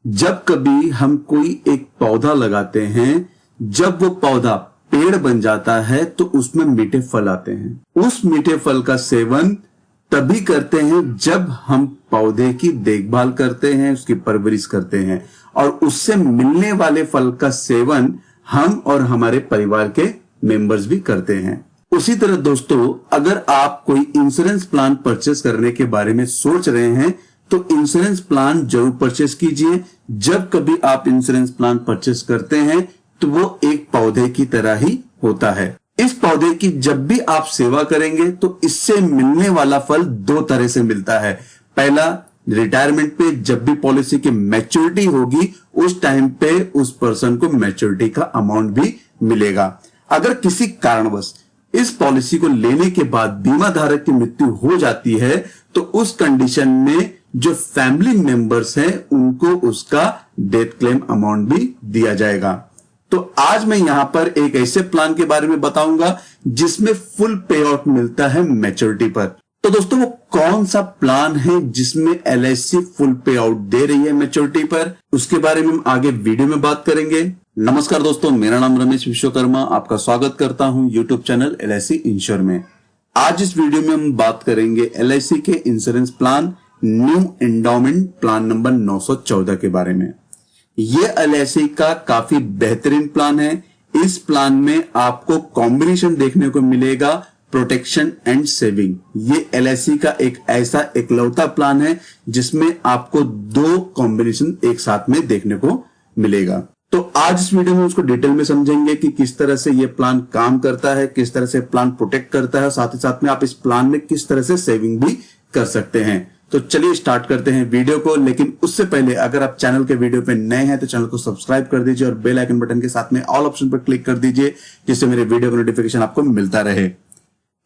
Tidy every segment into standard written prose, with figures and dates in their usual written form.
जब कभी हम कोई एक पौधा लगाते हैं, जब वो पौधा पेड़ बन जाता है तो उसमें मीठे फल आते हैं। उस मीठे फल का सेवन तभी करते हैं जब हम पौधे की देखभाल करते हैं, उसकी परवरिश करते हैं और उससे मिलने वाले फल का सेवन हम और हमारे परिवार के मेंबर्स भी करते हैं। उसी तरह दोस्तों, अगर आप कोई इंश्योरेंस प्लान परचेस करने के बारे में सोच रहे हैं तो इंश्योरेंस प्लान जरूर परचेस कीजिए। जब कभी आप इंश्योरेंस प्लान परचेस करते हैं तो वो एक पौधे की तरह ही होता है। इस पौधे की जब भी आप सेवा करेंगे तो इससे मिलने वाला फल दो तरह से मिलता है। पहला, रिटायरमेंट पे जब भी पॉलिसी की मैच्योरिटी होगी उस टाइम पे उस पर्सन को मैच्योरिटी का अमाउंट भी मिलेगा। अगर किसी कारणवश इस पॉलिसी को लेने के बाद बीमा धारक की मृत्यु हो जाती है तो उस कंडीशन में जो फैमिली मेंबर्स हैं उनको उसका डेथ क्लेम अमाउंट भी दिया जाएगा। तो आज मैं यहां पर एक ऐसे प्लान के बारे में बताऊंगा जिसमें फुल पे आउट मिलता है मैच्योरिटी पर। तो दोस्तों, वो कौन सा प्लान है जिसमें LIC फुल पे आउट दे रही है मैच्योरिटी पर, उसके बारे में हम आगे वीडियो में बात करेंगे। नमस्कार दोस्तों, मेरा नाम रमेश विश्वकर्मा, आपका स्वागत करता हूं यूट्यूब चैनल LIC इंश्योर में। आज इस वीडियो में हम बात करेंगे LIC के insurance plan new endowment plan number 914 के बारे में। ये LIC का काफी बेहतरीन प्लान है। इस प्लान में आपको कॉम्बिनेशन देखने को मिलेगा प्रोटेक्शन एंड सेविंग। ये LIC का एक ऐसा इकलौता प्लान है जिसमें आपको दो कॉम्बिनेशन एक साथ में देखने को मिलेगा। तो आज इस वीडियो में उसको डिटेल में समझेंगे कि किस तरह से ये प्लान काम करता है, किस तरह से प्लान प्रोटेक्ट करता है, साथ ही साथ में आप इस प्लान में किस तरह से सेविंग भी कर सकते हैं। तो चलिए स्टार्ट करते हैं वीडियो को। लेकिन उससे पहले अगर आप चैनल के वीडियो पे नए हैं तो चैनल को सब्सक्राइब कर दीजिए और बेल आइकन बटन के साथ में ऑल ऑप्शन पर क्लिक कर दीजिए जिससे मेरे वीडियो का नोटिफिकेशन आपको मिलता रहे।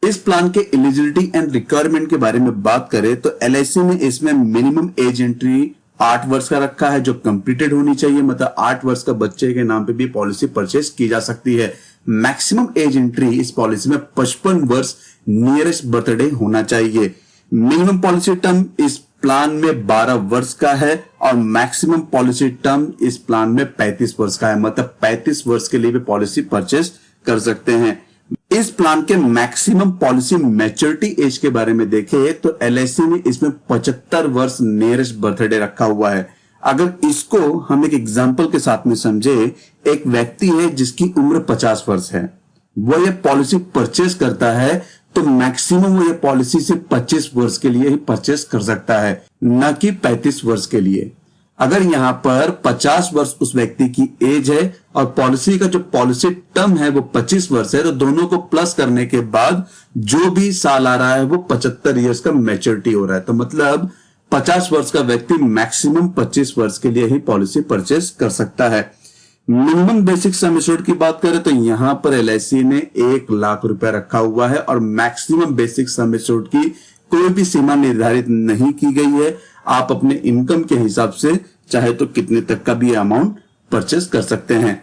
इस प्लान के एलिजिबिलिटी एंड रिक्वायरमेंट के बारे में बात करें तो LIC ने इसमें मिनिमम एज एंट्री 8 वर्ष का रखा है जो कंप्लीटेड होनी चाहिए। मतलब 8 वर्ष का बच्चे के नाम पे भी पॉलिसी परचेस की जा सकती है। मैक्सिमम एज एंट्री इस पॉलिसी में 55 वर्ष नियरेस्ट बर्थडे होना चाहिए। मिनिमम पॉलिसी टर्म इस प्लान में 12 वर्ष का है और मैक्सिमम पॉलिसी टर्म इस प्लान में 35 वर्ष का है। मतलब 35 वर्ष के लिए भी पॉलिसी परचेस कर सकते हैं। इस प्लान के मैक्सिमम पॉलिसी मैच्योरिटी एज के बारे में देखें तो LIC ने इसमें 75 वर्ष नियरेस्ट बर्थडे रखा हुआ है। अगर इसको हम एक एग्जांपल के साथ में समझे, एक व्यक्ति है जिसकी उम्र 50 वर्ष है, वो ये पॉलिसी परचेस करता है तो मैक्सिमम वो ये पॉलिसी से 25 वर्ष के लिए ही परचेस कर सकता है, न कि 35 वर्ष के लिए। अगर यहां पर 50 वर्ष उस व्यक्ति की एज है और पॉलिसी का जो पॉलिसी टर्म है वो 25 वर्ष है, तो दोनों को प्लस करने के बाद जो भी साल आ रहा है वो 75 ईयर्स का मैच्योरिटी हो रहा है। तो मतलब 50 वर्ष का व्यक्ति मैक्सिमम 25 वर्ष के लिए ही पॉलिसी परचेस कर सकता है। मिनिमम बेसिक सम एश्योर्ड की बात करें तो यहां पर LIC ने 1 लाख रुपया रखा हुआ है और मैक्सिमम बेसिक सम एश्योर्ड की कोई भी सीमा निर्धारित नहीं की गई है। आप अपने इनकम के हिसाब से चाहे तो कितने तक का भी अमाउंट परचेस कर सकते हैं।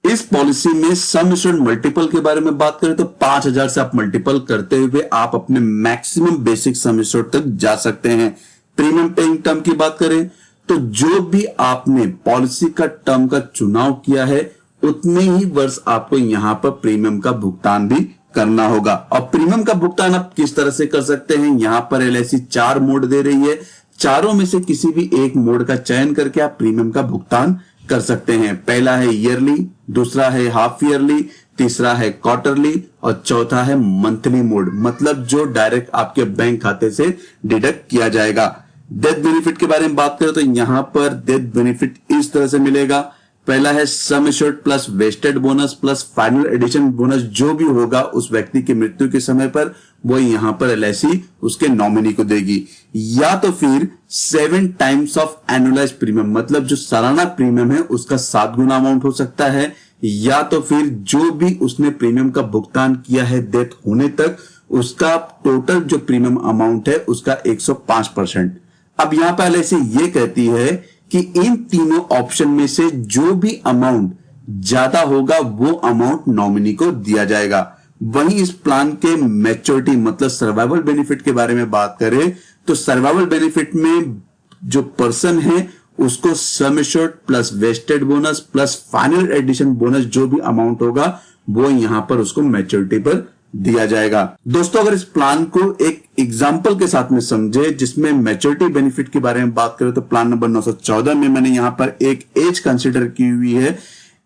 इस पॉलिसी में सम एश्योर्ड मल्टीपल के बारे में बात करें तो 5000 से आप मल्टीपल करते हुए आप अपने मैक्सिमम बेसिक सम एश्योर्ड तक जा सकते हैं। प्रीमियम पेइंग टर्म की बात करें तो जो भी आपने पॉलिसी का टर्म का चुनाव किया है उतने ही वर्ष आपको यहां पर प्रीमियम का भुगतान भी करना होगा। और प्रीमियम का भुगतान आप किस तरह से कर सकते हैं, यहां पर LIC 4 मोड दे रही है। चारों में से किसी भी एक मोड का चयन करके आप प्रीमियम का भुगतान कर सकते हैं। पहला है ईयरली, दूसरा है हाफ ईयरली, तीसरा है क्वार्टरली और चौथा है मंथली मोड, मतलब जो डायरेक्ट आपके बैंक खाते से डिडक्ट किया जाएगा। डेथ बेनिफिट के बारे में बात करें तो यहां पर डेथ बेनिफिट इस तरह से मिलेगा। पहला है sum assured plus vested bonus plus final addition bonus, जो भी होगा उस व्यक्ति की मृत्यु के समय पर वो यहां पर LIC उसके नॉमिनी को देगी। या तो फिर 7 टाइम्स ऑफ एनुअलाइज प्रीमियम, मतलब जो सालाना प्रीमियम है उसका 7 गुना अमाउंट हो सकता है। या तो फिर जो भी उसने प्रीमियम का भुगतान किया है डेथ होने तक उसका टोटल जो प्रीमियम अमाउंट है उसका 105%। अब यहां पर LIC ये कहती है कि इन तीनों ऑप्शन में से जो भी अमाउंट ज्यादा होगा वो अमाउंट नॉमिनी को दिया जाएगा। वहीं इस प्लान के मैच्योरिटी मतलब सर्वाइवल बेनिफिट के बारे में बात करें तो सर्वाइवल बेनिफिट में जो पर्सन है उसको sum assured plus vested bonus plus final addition bonus जो भी अमाउंट होगा वो यहां पर उसको मैच्योरिटी पर दिया जाएगा। दोस्तों अगर इस प्लान को एक एग्जांपल के साथ में समझे जिसमें मैच्योरिटी बेनिफिट के बारे में बात करें तो प्लान नंबर 914 में मैंने यहां पर एक एज कंसीडर की हुई है।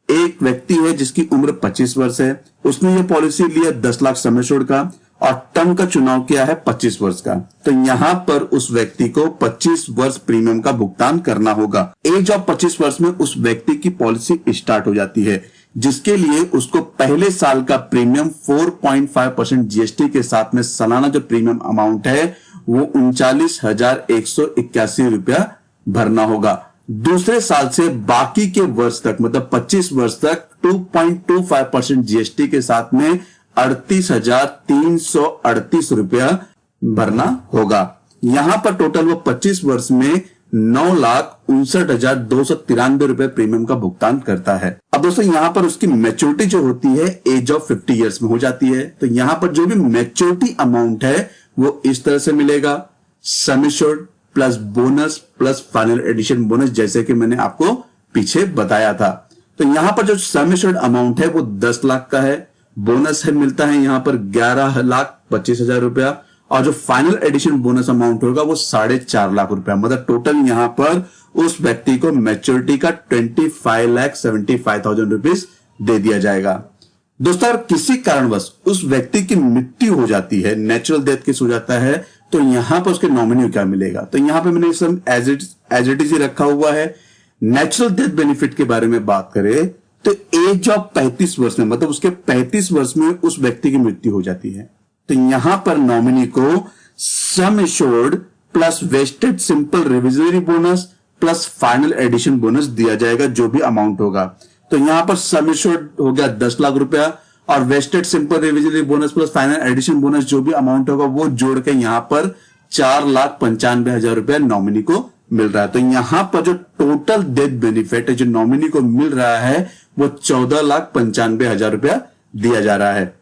एक व्यक्ति है जिसकी उम्र 25 वर्ष है, उसने ये पॉलिसी लिया 10 लाख सम एश्योर्ड का और टर्म का चुनाव किया है 25 वर्ष का। तो यहां पर उस व्यक्ति को 25 वर्ष प्रीमियम का भुगतान करना होगा। एज ऑफ 25 वर्ष में उस व्यक्ति की पॉलिसी स्टार्ट हो जाती है, जिसके लिए उसको पहले साल का प्रीमियम 4.5% जीएसटी के साथ में सालाना जो प्रीमियम अमाउंट है वो 39,181 रुपया भरना होगा। दूसरे साल से बाकी के वर्ष तक मतलब 25 वर्ष तक 2.25% जीएसटी के साथ में 38,338 रुपया भरना होगा। यहां पर टोटल वो 25 वर्ष में 9,59,293 रुपए प्रीमियम का भुगतान करता है। अब दोस्तों यहां पर उसकी मैच्योरिटी जो होती है एज ऑफ 50 इयर्स में हो जाती है। तो यहां पर जो भी मैच्योरिटी अमाउंट है वो इस तरह से मिलेगा, sum assured plus bonus plus final addition bonus, जैसे कि मैंने आपको पीछे बताया था। तो यहां पर जो सम एश्योर्ड अमाउंट है वो 10 लाख का है, बोनस है मिलता है यहां पर 11,25,000 रुपया और जो फाइनल एडिशन बोनस अमाउंट होगा वो 4.5 लाख रुपया। मतलब टोटल यहां पर उस व्यक्ति को मैच्योरिटी का 25,75,000 रुपीज दे दिया जाएगा। दोस्तों अगर किसी कारणवश उस व्यक्ति की मृत्यु हो जाती है, नेचुरल डेथ केस हो जाता है, तो यहां पर उसके नॉमिनी क्या मिलेगा। तो यहां पर मैंने एज इट इज रखा हुआ है। नेचुरल डेथ बेनिफिट के बारे में बात करें तो एज ऑफ 35 वर्ष में मतलब उसके 35 वर्ष में उस व्यक्ति की मृत्यु हो जाती है, तो यहां पर नॉमिनी को sum assured plus vested simple reversionary bonus plus final addition bonus दिया जाएगा जो भी अमाउंट होगा। तो यहां पर सम एश्योर्ड हो गया 10 लाख रुपया और vested simple reversionary bonus plus final addition bonus जो भी अमाउंट होगा वो जोड़ के यहां पर 4,95,000 रुपया नॉमिनी को मिल रहा है। तो यहां पर जो टोटल डेथ बेनिफिट है जो नॉमिनी को मिल रहा है वो 14,95,000 रुपया दिया जा रहा है।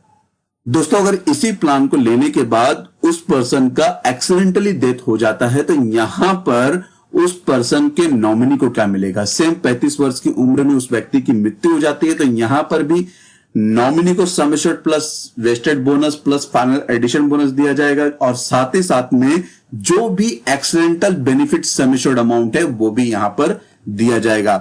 दोस्तों अगर इसी प्लान को लेने के बाद उस पर्सन का एक्सीडेंटली डेथ हो जाता है तो यहां पर उस पर्सन के नॉमिनी को क्या मिलेगा। सेम 35 वर्ष की उम्र में उस व्यक्ति की मृत्यु हो जाती है तो यहां पर भी नॉमिनी को sum assured plus vested bonus plus final addition bonus दिया जाएगा और साथ ही साथ में जो भी accidental benefit sum assured amount है वो भी यहां पर दिया जाएगा।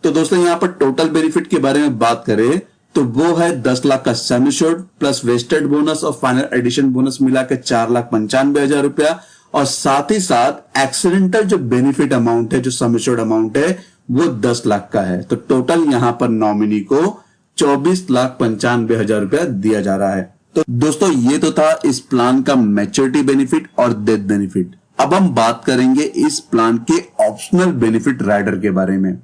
तो दोस्तों यहां पर टोटल बेनिफिट के बारे में बात करें तो वो है 10 लाख का sum assured plus vested bonus और फाइनल एडिशन बोनस मिला के 4,95,000 रुपया और साथ ही साथ एक्सीडेंटल जो बेनिफिट अमाउंट है जो सम एश्योर्ड अमाउंट है वो 10 लाख का है। तो टोटल यहां पर नॉमिनी को 24,95,000 रुपया दिया जा रहा है। तो दोस्तों ये तो था इस प्लान का मैच्योरिटी बेनिफिट और डेथ बेनिफिट। अब हम बात करेंगे इस प्लान के ऑप्शनल बेनिफिट राइडर के बारे में,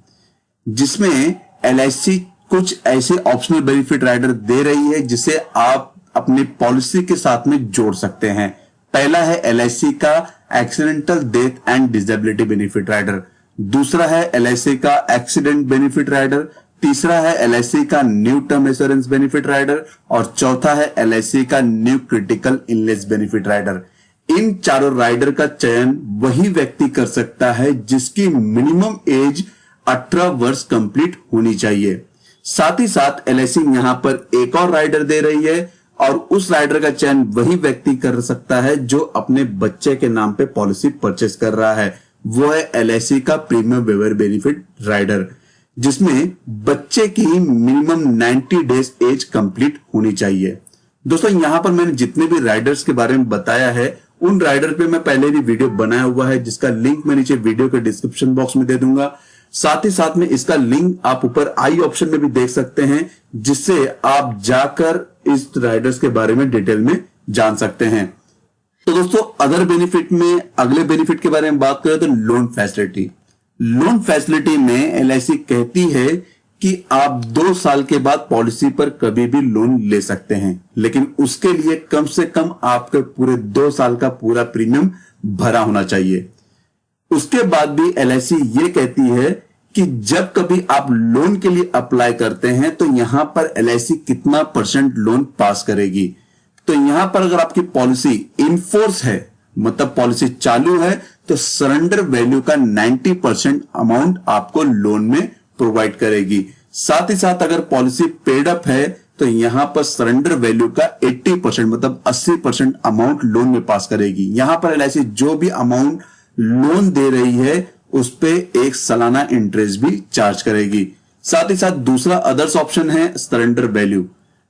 जिसमें LIC कुछ ऐसे ऑप्शनल बेनिफिट राइडर दे रही है जिसे आप अपनी पॉलिसी के साथ में जोड़ सकते हैं। पहला है LIC का accidental death and disability benefit rider, दूसरा है LIC का एक्सीडेंट बेनिफिट राइडर, तीसरा है LIC का new term assurance benefit rider और चौथा है LIC का new critical illness benefit rider. इन चारों राइडर का चयन वही व्यक्ति कर सकता है जिसकी मिनिमम एज 18 वर्ष कंप्लीट होनी चाहिए। साथ ही साथ LIC यहां पर एक और राइडर दे रही है और उस राइडर का चयन वही व्यक्ति कर सकता है जो अपने बच्चे के नाम पे पॉलिसी परचेस कर रहा है। वो है LIC का प्रीमियम वेवर बेनिफिट राइडर, जिसमें बच्चे की मिनिमम 90 डेज एज कंप्लीट होनी चाहिए। दोस्तों यहां पर मैंने जितने भी राइडर्स के बारे में बताया है उन राइडर पे मैं पहले भी वीडियो बनाया हुआ है जिसका लिंक मैं नीचे वीडियो के डिस्क्रिप्शन बॉक्स में दे दूंगा। साथ ही साथ में इसका लिंक आप ऊपर आई ऑप्शन में भी देख सकते हैं जिससे आप जाकर इस राइडर्स के बारे में डिटेल में जान सकते हैं। तो दोस्तों अदर बेनिफिट में अगले बेनिफिट के बारे में बात करें तो लोन फैसिलिटी। लोन फैसिलिटी में LIC कहती है कि आप 2 साल के बाद पॉलिसी पर कभी भी लोन ले सकते हैं, लेकिन उसके लिए कम से कम आपके पूरे 2 साल का पूरा प्रीमियम भरा होना चाहिए। उसके बाद भी LIC ये कहती है कि जब कभी आप लोन के लिए अप्लाई करते हैं तो यहां पर LIC कितना % लोन पास करेगी। तो यहां पर अगर आपकी पॉलिसी इन फोर्स है मतलब पॉलिसी चालू है तो सरेंडर वैल्यू का 90% अमाउंट आपको लोन में प्रोवाइड करेगी। साथ ही साथ अगर पॉलिसी पेड अप है तो यहां पर सरेंडर वैल्यू का 80% मतलब 80% अमाउंट लोन में पास करेगी। यहां पर LIC जो भी अमाउंट लोन दे रही है उस पे एक सालाना इंटरेस्ट भी चार्ज करेगी। साथ ही साथ दूसरा अदर्स ऑप्शन है सरेंडर वैल्यू।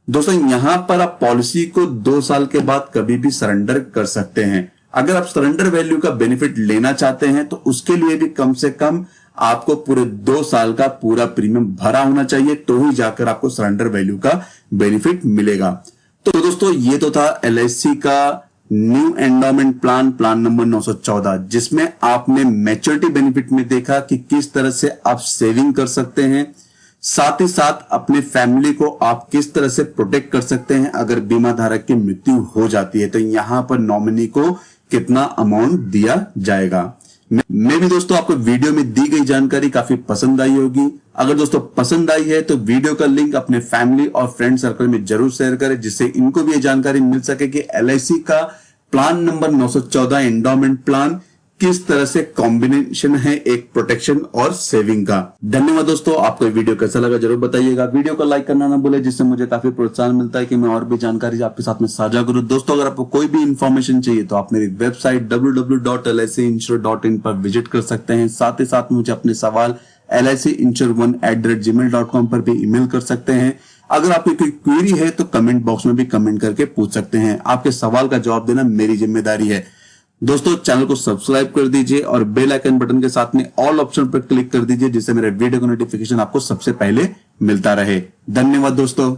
दोस्तों यहां पर आप पॉलिसी को 2 साल के बाद कभी भी सरेंडर कर सकते हैं। अगर आप सरेंडर वैल्यू का बेनिफिट लेना चाहते हैं तो उसके लिए भी कम से कम आपको पूरे 2 साल का पूरा प्रीमियम भरा होना चाहिए, तो ही जाकर आपको सरेंडर वैल्यू का बेनिफिट मिलेगा। तो दोस्तों ये तो था LIC का न्यू एंडोमेंट प्लान नंबर 914, जिसमें आपने मैच्योरिटी बेनिफिट में देखा कि किस तरह से आप सेविंग कर सकते हैं, साथ ही साथ अपने फैमिली को आप किस तरह से प्रोटेक्ट कर सकते हैं अगर बीमा धारक की मृत्यु हो जाती है तो यहां पर नॉमिनी को कितना अमाउंट दिया जाएगा। मैं भी दोस्तों आपको वीडियो में दी गई जानकारी काफी पसंद आई होगी। अगर दोस्तों पसंद आई है तो वीडियो का लिंक अपने फैमिली और फ्रेंड सर्कल में जरूर शेयर करें, जिससे इनको भी ये जानकारी मिल सके कि LIC का प्लान नंबर 914 एंडोमेंट प्लान किस तरह से कॉम्बिनेशन है एक प्रोटेक्शन और सेविंग का। धन्यवाद दोस्तों, आपको वीडियो कैसा लगा जरूर बताइएगा। वीडियो को लाइक करना ना भूले, जिससे मुझे काफी प्रोत्साहन मिलता है कि मैं और भी जानकारी आपके साथ में साझा करूं। दोस्तों अगर आपको कोई भी इंफॉर्मेशन चाहिए तो आप मेरी वेबसाइट www.licinsure.in पर विजिट कर सकते हैं। साथ ही साथ मुझे अपने सवाल LICinsure1@gmail.com पर भी ईमेल कर सकते हैं। अगर आपकी कोई क्वेरी है तो कमेंट बॉक्स में भी कमेंट करके पूछ सकते हैं। आपके सवाल का जवाब देना मेरी जिम्मेदारी है। दोस्तों चैनल को सब्सक्राइब कर दीजिए और बेल आइकन बटन के साथ में ऑल ऑप्शन पर क्लिक कर दीजिए, जिससे मेरे वीडियो का नोटिफिकेशन आपको सबसे पहले मिलता रहे। धन्यवाद दोस्तों।